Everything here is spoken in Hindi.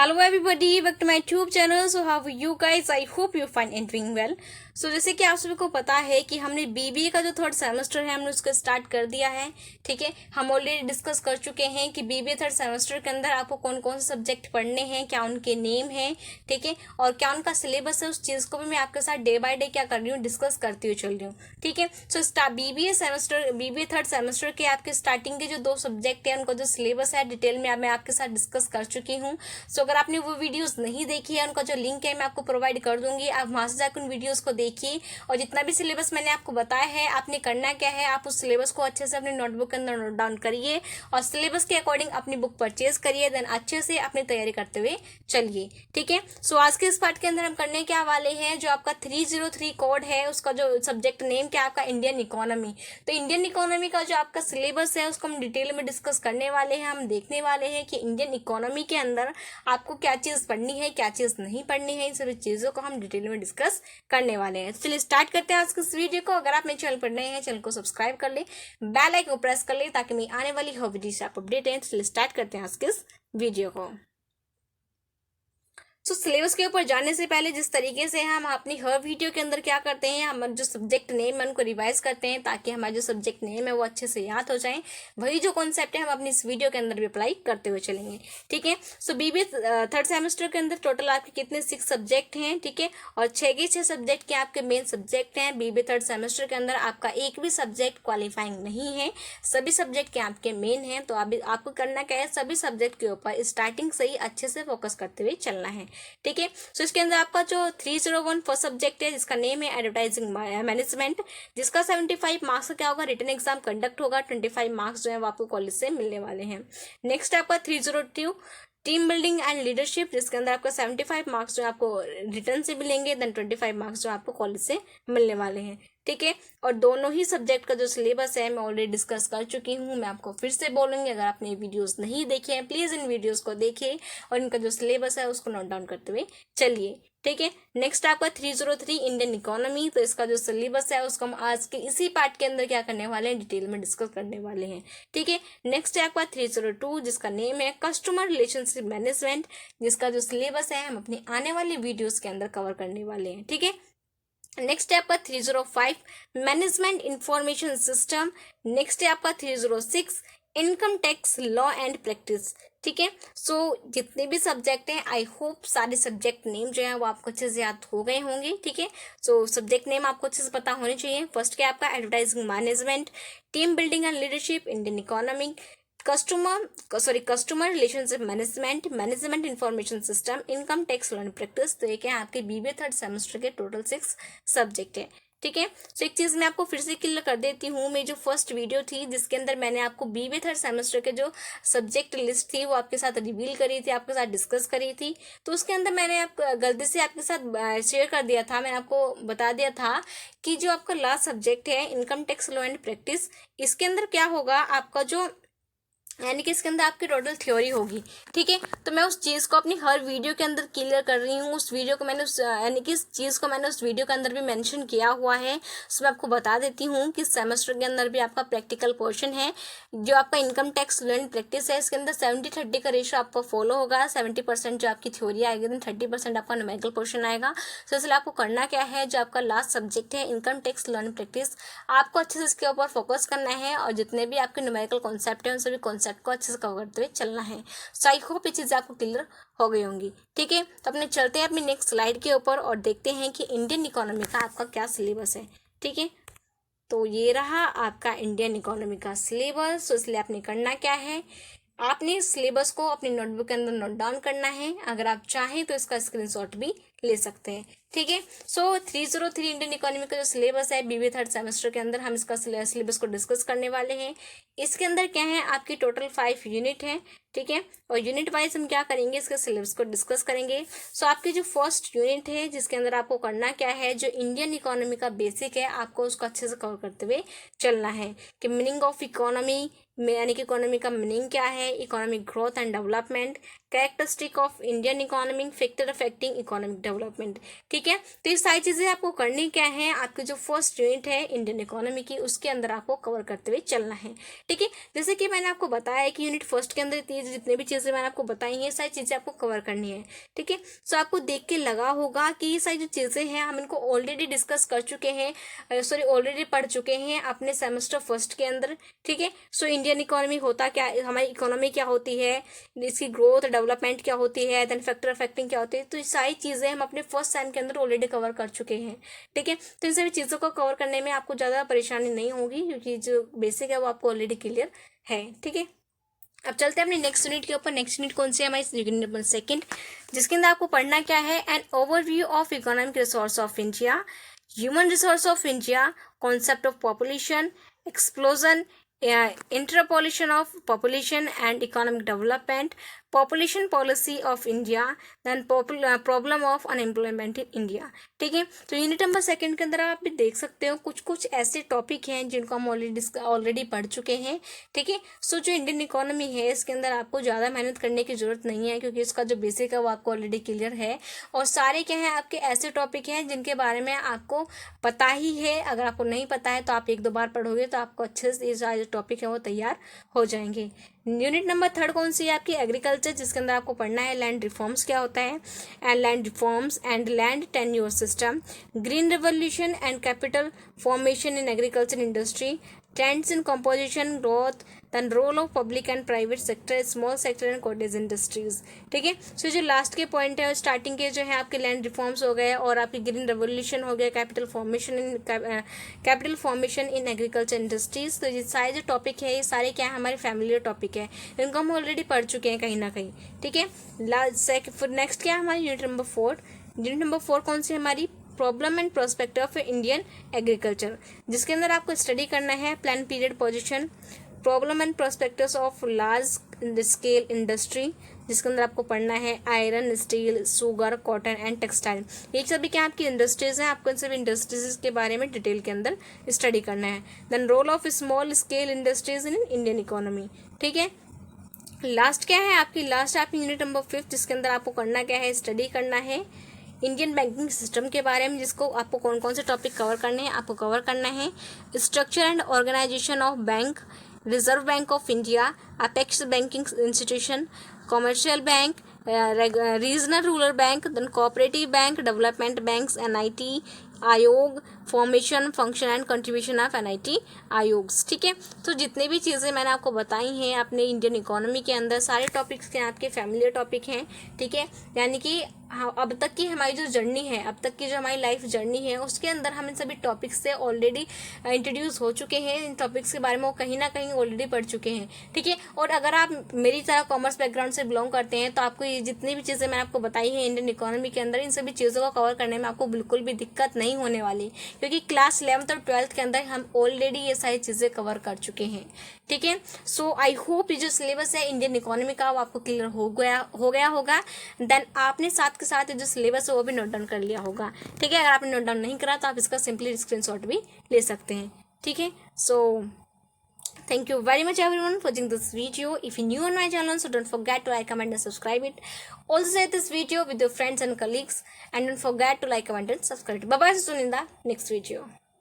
Hello everybody, back to my YouTube channel. So how are you guys? I hope you fine and doing well. So जैसे कि आप सभी को पता है कि हमने बीबीए का जो थर्ड सेमेस्टर है हमने उसको स्टार्ट कर दिया है। ठीक है, हम ऑलरेडी डिस्कस कर चुके हैं कि बीबीए थर्ड सेमेस्टर के अंदर आपको कौन कौन से सब्जेक्ट पढ़ने हैं, क्या उनके नेम हैं, ठीक है, और क्या उनका सिलेबस है। उस चीज़ को भी मैं आपके साथ डे बाय डे क्या कर रही हूँ, डिस्कस करती हुई चल रही हूँ। ठीक है, सो बीबीए थर्ड सेमेस्टर के आपके स्टार्टिंग के जो 2 सब्जेक्ट है उनका जो सिलेबस है डिटेल में मैं आपके साथ डिस्कस कर चुकी हूँ। सो अगर आपने वो वीडियोस नहीं देखी है उनका जो लिंक है मैं आपको प्रोवाइड कर दूंगी, आप वहां से जाकर उन वीडियोस को देखिए। और जितना भी सिलेबस मैंने आपको बताया है आपने करना क्या है, आप उस सिलेबस को अच्छे से अपने नोटबुक के अंदर नोट डाउन करिए और सिलेबस के अकॉर्डिंग अपनी बुक परचेज करिए, देन अच्छे से अपनी तैयारी करते हुए चलिए। ठीक है, सो आज के इस पार्ट के अंदर हम करने क्या वाले हैं, जो आपका 303 कोड है उसका जो सब्जेक्ट नेम क्या आपका इंडियन इकोनॉमी। तो इंडियन इकोनॉमी का जो आपका सिलेबस है उसको हम डिटेल में डिस्कस करने वाले हैं। हम देखने वाले हैं कि इंडियन इकोनॉमी के अंदर आपको क्या चीज़ पढ़नी है, क्या चीज़ नहीं पढ़नी है, इन सभी चीज़ों को हम डिटेल में डिस्कस करने वाले हैं। चलिए स्टार्ट करते हैं आज के इस वीडियो को। अगर आप मेरे चैनल पर नए हैं चैनल को सब्सक्राइब कर ले, बेल आइकन को प्रेस कर ले ताकि मेरी आने वाली हर वीडियो से आप अपडेट हैं। चलिए स्टार्ट करते हैं आज के इस वीडियो को। तो सिलेबस के ऊपर जाने से पहले जिस तरीके से हम अपनी हर वीडियो के अंदर क्या करते हैं, हमारे जो सब्जेक्ट नेम है उनको रिवाइज करते हैं ताकि हमारा जो सब्जेक्ट नेम है वो अच्छे से याद हो जाए, वही जो कॉन्सेप्ट है हम अपनी इस वीडियो के अंदर भी अप्लाई करते हुए चलेंगे। ठीक है, सो बीबीए थर्ड सेमेस्टर के अंदर टोटल आपके कितने 6 सब्जेक्ट हैं, ठीक है, और 6 के 6 सब्जेक्ट के आपके मेन सब्जेक्ट हैं। बीबीए थर्ड सेमेस्टर के अंदर आपका एक भी सब्जेक्ट क्वालिफाइंग नहीं है, सभी सब्जेक्ट के आपके मेन हैं। तो आपको करना क्या है, सभी सब्जेक्ट के ऊपर स्टार्टिंग से ही अच्छे से फोकस करते हुए चलना है। ठीक है, सो इसके अंदर आपका जो 301 फर्स्ट सब्जेक्ट है जिसका नेम है एडवर्टाइजिंग मैनेजमेंट, जिसका 75 मार्क्स का क्या होगा, रिटन एग्जाम कंडक्ट होगा, 25 मार्क्स जो है वो आपको कॉलेज से मिलने वाले हैं। नेक्स्ट आपका 302 टीम बिल्डिंग एंड लीडरशिप, जिसके अंदर आपका 75 मार्क्स जो आपको रिटर्न से मिलेंगे, देन 25 मार्क्स जो आपको कॉलेज से मिलने वाले हैं। ठीक है, और दोनों ही सब्जेक्ट का जो सिलेबस है मैं ऑलरेडी डिस्कस कर चुकी हूँ, मैं आपको फिर से बोलूँगी। अगर आपने वीडियोस नहीं देखे हैं प्लीज़ इन वीडियोस को देखिए और इनका जो सिलेबस है उसको नोट डाउन करते हुए चलिए। ठीक है, नेक्स्ट आपका 303 इंडियन इकोनॉमी, तो इसका जो सिलेबस है उसको हम आज के इसी पार्ट के अंदर क्या करने वाले हैं, डिटेल में डिस्कस करने वाले हैं। ठीक है, नेक्स्ट है आपका 302 जिसका नेम है कस्टमर रिलेशनशिप मैनेजमेंट, जिसका जो सिलेबस है हम अपनी आने वाली वीडियोस के अंदर कवर करने वाले हैं। ठीक है, नेक्स्ट है आपका 305 मैनेजमेंट इंफॉर्मेशन सिस्टम, नेक्स्ट है आपका 306 income tax law and practice. ठीक है, सो जितने भी सब्जेक्ट हैं आई होप सारे सब्जेक्ट नेम जो है वो आपको अच्छे से याद हो गए होंगे। ठीक है, सो सब्जेक्ट नेम आपको अच्छे से पता होने चाहिए। फर्स्ट क्या आपका advertising management, team building and leadership, Indian economy, customer relationship management, management information system, income tax law and practice. तो ये क्या है आपके बीबीए थर्ड सेमेस्टर के टोटल 6 सब्जेक्ट है। ठीक है, सो एक चीज़ मैं आपको फिर से क्लियर कर देती हूँ, मेरी जो फर्स्ट वीडियो थी जिसके अंदर मैंने आपको बीबीए थर्ड सेमेस्टर के जो सब्जेक्ट लिस्ट थी वो आपके साथ रिवील करी थी, आपके साथ डिस्कस करी थी। तो उसके अंदर मैंने आप गलती से आपके साथ शेयर कर दिया था, मैंने आपको बता दिया था कि जो आपका लास्ट सब्जेक्ट है income tax law and practice, इसके अंदर क्या होगा आपका जो यानी कि इसके अंदर आपकी टोटल थ्योरी होगी। ठीक है, तो मैं उस चीज़ को अपनी हर वीडियो के अंदर क्लियर कर रही हूँ। उस वीडियो को मैंने यानी कि इस चीज़ को मैंने उस वीडियो के अंदर भी मेंशन किया हुआ है। उसमें आपको बता देती हूँ कि सेमेस्टर के अंदर भी आपका प्रैक्टिकल पोर्शन है। जो आपका income tax law and practice है इसके अंदर 70-30 का रेशो आपको फॉलो होगा। 70% जो आपकी थ्योरी आएगी, देन 30% आपका न्यूमेरिकल पोर्शन आएगा। तो इसलिए आपको करना क्या है, जो आपका लास्ट सब्जेक्ट है income tax law and practice, आपको अच्छे से इसके ऊपर फोकस करना है और जितने भी आपके न्यूमेरिकल कॉन्सेप्ट हैं उन सभी कॉन्सेप्ट को अच्छे से कवर करते हुए चलना है। सो आई होप ये चीज़ें आपको क्लियर हो गई होंगी। ठीक है, तो अपने चलते हैं अपनी नेक्स्ट स्लाइड के ऊपर और देखते हैं कि इंडियन इकोनॉमी का आपका क्या सिलेबस है। ठीक है, तो ये रहा आपका इंडियन इकोनॉमी का सिलेबस। तो इसलिए आपने करना क्या है, आपने सिलेबस को अपनी नोटबुक के अंदर नोट डाउन करना है। अगर आप चाहें तो इसका स्क्रीनशॉट भी ले सकते हैं। ठीक है, सो 303 इंडियन इकोनॉमी का जो सिलेबस है बीबीए थर्ड सेमेस्टर के अंदर हम इसका सिलेबस को डिस्कस करने वाले हैं। इसके अंदर क्या है, आपकी टोटल 5 यूनिट है। ठीक है, और यूनिट वाइज हम क्या करेंगे, इसके सिलेबस को डिस्कस करेंगे। सो आपकी जो फर्स्ट यूनिट है जिसके अंदर आपको करना क्या है, जो इंडियन इकोनॉमी का बेसिक है आपको उसको अच्छे से कवर करते हुए चलना है कि मीनिंग ऑफ इकोनॉमी, यानी कि इकोनॉमी का मीनिंग क्या है, economic growth and development, characteristic of Indian economy, factor affecting economic development. ठीक है, तो ये सारी चीज़ें आपको करनी क्या है, आपकी जो फर्स्ट यूनिट है इंडियन इकोनॉमी की उसके अंदर आपको कवर करते हुए चलना है। ठीक है, जैसे कि मैंने आपको बताया है कि यूनिट फर्स्ट के अंदर जितने भी चीज़ें मैंने आपको बताई हैं सारी चीज़ें आपको कवर करनी है। ठीक है, सो आपको देख के लगा होगा कि ये सारी जो चीज़ें हैं हम इनको ऑलरेडी डिस्कस कर चुके हैं, सॉरी ऑलरेडी पढ़ चुके हैं अपने सेमेस्टर फर्स्ट के अंदर। ठीक है, सो इंडियन इकोनॉमी होता क्या, हमारी इकोनॉमी क्या होती है, इसकी ग्रोथ डेवलपमेंट क्या होती है, देन फैक्टर अफेक्टिंग क्या होती है, तो ये सारी चीज़ें हम अपने फर्स्ट सेम के अंदर ऑलरेडी कवर कर चुके हैं। ठीक है, तो इन सभी चीज़ों को कवर करने में आपको ज़्यादा परेशानी नहीं होगी क्योंकि जो बेसिक है वो आपको ऑलरेडी क्लियर है। ठीक है, अब चलते हैं अपनी नेक्स्ट यूनिट के ऊपर। नेक्स्ट यूनिट कौन सी है हमारी, यूनिट नंबर सेकंड, जिसके अंदर आपको पढ़ना क्या है, an overview of economic resource of India, human resource of India, concept of population, explosion, interpolation of population and economic development, population policy of India, then problem of unemployment in India. ठीक है, तो यूनिट नंबर सेकंड के अंदर आप भी देख सकते हो कुछ कुछ ऐसे टॉपिक हैं जिनको हम ऑलरेडी पढ़ चुके हैं। ठीक है, सो जो इंडियन इकोनॉमी है इसके अंदर आपको ज़्यादा मेहनत करने की जरूरत नहीं है क्योंकि इसका जो बेसिक है वो आपको ऑलरेडी क्लियर है, और सारे क्या है आपके ऐसे टॉपिक हैं जिनके बारे में आपको पता ही है। अगर आपको नहीं पता है तो आप एक दो बार पढ़ोगे तो आपको अच्छे से ये सारे टॉपिक है वो तैयार हो जाएंगे। यूनिट नंबर थर्ड कौन सी है आपकी, एग्रीकल्चर, जिसके अंदर आपको पढ़ना है लैंड रिफॉर्म्स क्या होता है, and land reforms and land tenure system, green revolution and capital formation in agriculture industry, trends in composition growth, then role of public and private sector, small sector and cottage industries. ठीक है, सो जो लास्ट के पॉइंट है स्टार्टिंग के जो है आपके लैंड रिफॉर्म्स हो गए और आपकी ग्रीन रेवोल्यूशन हो गया, capital formation in agriculture industries. तो ये सारे जो टॉपिक है ये सारे क्या है हमारे फैमिलियर टॉपिक है, इनको हम ऑलरेडी पढ़ चुके हैं कहीं ना कहीं। ठीक है, नेक्स्ट क्या है हमारी unit number four. Unit number four कौन सी हमारी, problem and prospective of Indian agriculture, जिसके अंदर आपको स्टडी करना है plan period position, problem and prospectives of large scale industry, जिसके अंदर आपको पढ़ना है iron, steel, sugar, cotton and textile. ये सभी क्या आपकी इंडस्ट्रीज हैं, आपको इन सभी इंडस्ट्रीज के बारे में डिटेल के अंदर स्टडी करना है। Then role of small scale industries in Indian economy. ठीक है, लास्ट क्या है आपकी, लास्ट आपकी यूनिट नंबर फिफ्थ, जिसके अंदर आपको करना क्या है, स्टडी करना है इंडियन बैंकिंग सिस्टम के बारे में, जिसको आपको कौन कौन से टॉपिक कवर करने हैं, आपको कवर करना है structure and organisation of bank, reserve bank of India, apex banking institution, commercial bank, regional rural bank, then cooperative bank, development banks, NITI Aayog, formation, function and contribution of NITI आयोग्स। ठीक है, तो जितने भी चीज़ें मैंने आपको बताई हैं अपने इंडियन इकोनॉमी के अंदर सारे टॉपिक्स के आपके फैमिलियर टॉपिक हैं। ठीक है, यानी कि अब तक की हमारी जो जर्नी है, अब तक की जो हमारी लाइफ जर्नी है उसके अंदर हम इन सभी टॉपिक्स से ऑलरेडी इंट्रोड्यूस हो चुके हैं, इन टॉपिक्स के बारे में वो कहीं ना कहीं ऑलरेडी पढ़ चुके हैं। ठीक है, और अगर आप मेरी तरह कॉमर्स बैकग्राउंड से बिलोंग करते हैं तो आपको ये जितनी भी चीज़ें मैंने आपको बताई हैं इंडियन इकोनॉमी के अंदर, इन सभी चीज़ों को कवर करने में आपको बिल्कुल भी दिक्कत नहीं होने वाली, क्योंकि क्लास 11th और 12th के अंदर हम ऑलरेडी ये सारी चीज़ें कवर कर चुके हैं। ठीक है, सो आई होप ये जो सिलेबस है इंडियन इकोनॉमी का वो आपको क्लियर हो गया होगा। देन आपने साथ के साथ जो सिलेबस है वो भी नोट डाउन कर लिया होगा। ठीक है, अगर आपने नोट डाउन नहीं करा तो आप इसका सिंपली स्क्रीनशॉट भी ले सकते हैं। ठीक है, सो thank you very much everyone for watching this video. If you're new on my channel, so don't forget to like, comment and subscribe it. Also share this video with your friends and colleagues, and don't forget to like, comment and subscribe. Bye bye, see you in the next video.